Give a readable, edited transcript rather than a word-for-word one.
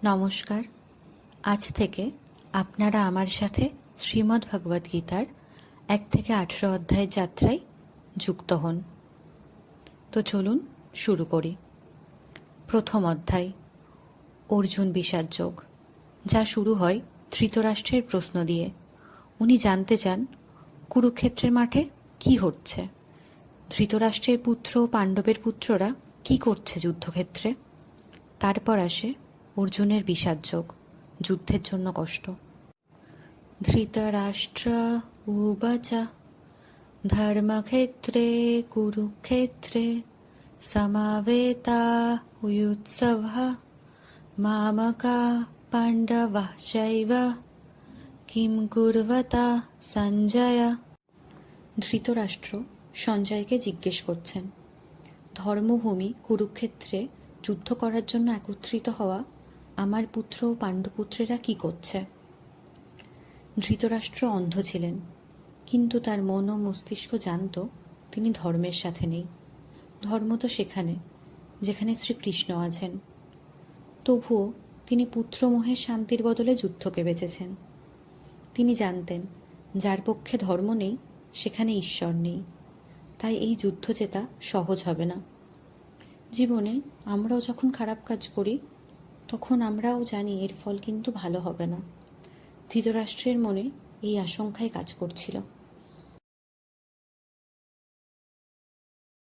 নমস্কার। আজ থেকে আপনারা আমার সাথে শ্রীমদ্ ভগবদ্ গীতার 1 থেকে 18 অধ্যায়ের যাত্রায় যুক্ত হন। তো চলুন শুরু করি। প্রথম অধ্যায়, অর্জুন বিষাদ যোগ, যা শুরু হয় ধৃতরাষ্ট্রের প্রশ্ন দিয়ে। উনি জানতে চান কুরুক্ষেত্রের মাঠে কি হচ্ছে, ধৃতরাষ্ট্রের পুত্র ও পাণ্ডবের পুত্ররা কি করছে যুদ্ধক্ষেত্রে। তারপর আসে অর্জুনের বিষাদ যোগ, যুদ্ধের জন্য কষ্ট। ধৃতরাষ্ট্র উবাচ ধর্মক্ষেত্রে কুরুক্ষেত্রে সমাবেতা উৎসবঃ মামকা পাণ্ডবাঃ চৈব কিম কুর্বতা সঞ্জয়। ধৃতরাষ্ট্র সঞ্জয়কে জিজ্ঞেস করছেন, ধর্মভূমি কুরুক্ষেত্রে যুদ্ধ করার জন্য একত্রিত হওয়া আমার পুত্র ও পাণ্ডুপুত্রেরা কি করছে। ধৃতরাষ্ট্র অন্ধ ছিলেন, কিন্তু তার মন ও মস্তিষ্ক জানত তিনি ধর্মের সাথে নেই। ধর্ম তো সেখানে যেখানে শ্রীকৃষ্ণ আছেন। তবুও তিনি পুত্রমোহের শান্তির বদলে যুদ্ধকে বেছেছেন। তিনি জানতেন যার পক্ষে ধর্ম নেই সেখানে ঈশ্বর নেই, তাই এই যুদ্ধ জেতা সহজ হবে না। জীবনে আমরাও যখন খারাপ কাজ করি তখন আমরাও জানি এর ফল কিন্তু ভালো হবে না। ধৃতরাষ্ট্রের মনে এই আশঙ্কাই কাজ করছিল।